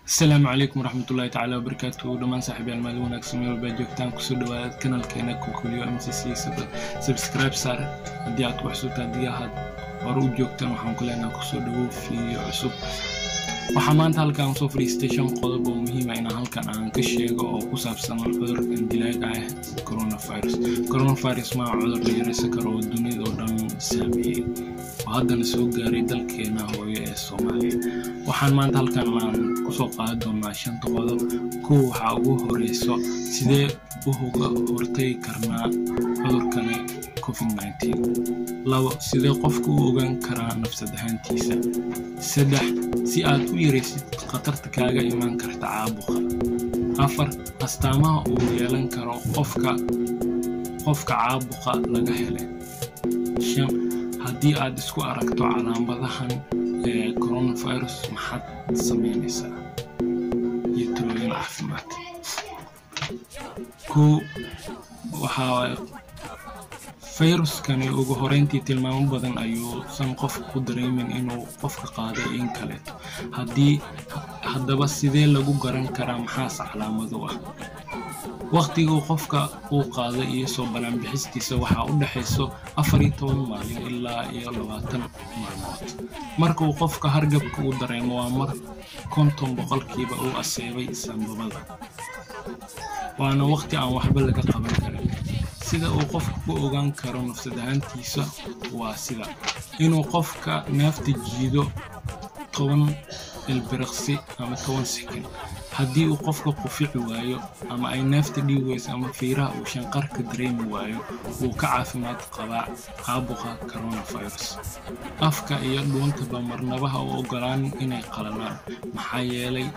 السلام عليكم ورحمة الله تعالى وبركاته. دمان صاحبي المعلومة أكسمير بجوكتان كسر دوات كنال كينك وكل يوم MCC سبسكرايب صار ديات وحسوت ديات ورو جوكتان وحن كلنا كسر دو في عصب وحمان هالكان صفر ستيشن قلب ومهمة إن هالكان عن كشيء أو كسب سنة العذر اندلاع كورونا فيروس مع عذر ليرس كرو الدنيا ودم سامي وهذا نسوق جاري دلكينا هو الصومالي waxaan maanta halkan aan ku soo qaadi doonaa 5 qodob waxa ugu horeyso sidee uga hortagi karnaa cudurkan COVID-19 labo sidee qofku u ogaan karaa nafsad ahaantiisa saddex si aad u yareysid khatarta kaaga iman karta caabuqa afar astaamaha uu yeelan karo qofka caabuqa laga helay shan haddii aad isku aragto calaamadahan coronavirus maxad sameynaysaa iyo talooyin caafimaad waxa fayruskani ugu horeyntii tilmaamo badan ayuu san qofka ku dareemin inuu qofka qaaday in kale haddaba sidee lagu garan karaa maxaa calaamado ah waqtiga qofka uu qaaday iyo soo balan bixistiisa waxa u dhaxayso 14 maalin ilaa 20 maalmood marka uu qofka hargabka uu dareemo waa mar 50% uu aseebay sanbabada waana waqti aan waxba laga qaban karin sida uu qofku ku ogaan karo nafsad ahaantiisa waa sida inuu qofka neefta jiido 10 ilbiriqsi ama 10 second haddii uu qofka qufici waayo ama ay neefta dhiiwayso ama fiiraha uu shanqarka dareemi waayo uu ka caafimaad qabaa caabuqa coronavirus afka iyo dhuuntaba marnabaha u ogolaan inay qalanaan maxaa yeelay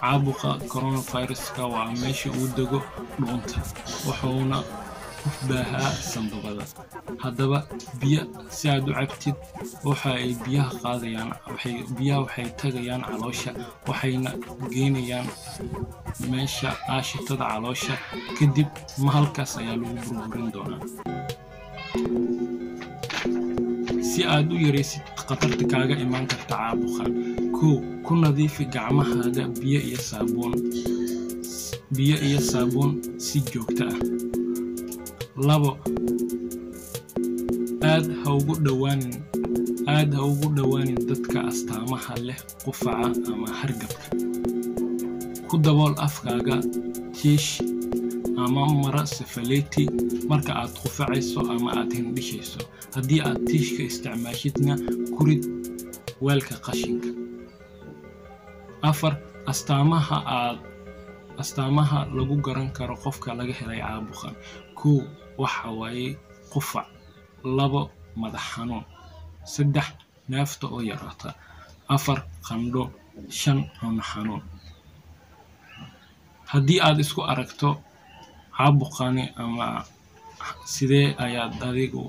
caabuqa coronaviruska waa meesha uu dego dhuunta wuxuuna ku baahaa sanbabada haddaba biyo si aad u cabtid waxa ay biyaha qaadayaan waxay tagayaan caloosha waxayna geynayaan meesha aashitada caloosha kadib halkaas ayaa lagu burburin doonaa si aad u yareysid khatarta kaaga iman karta caabuqan ku nadiifi gacmahaaga biyo iyo saabuun si joogto ah labo aad ha ugu dhawaanin dadka astaamaha leh qufaca ama hargabka ku dabool afkaaga tiish ama mara safaleeti marka aad qufacayso ama aad hindhishayso haddii aad tiishka isticmaashidna ku rid weelka qashinka afar astaamaha lagu garan karo qofka laga helay caabuqan waxa waaye qufac labo madax xanuun saddex neefta oo yaraata afar qandho shan cune xanuun haddii aad isku aragto caabuqani ama sidee ayaad adigu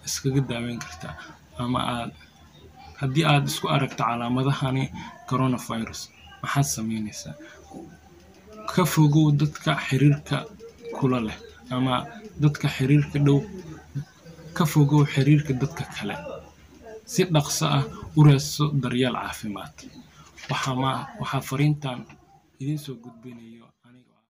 iskaga daaweyn kartaa ama haddii aad isku aragto calaamadahani coronavirus maxaad sameynaysaa ka fogow dadka xiriirka kula leh ama dadka xiriirka dhow ka fogow xiriirka dadka kale si dhaqso ah u raadso daryeel caafimaad waxa fariintan idin soo gudbinayo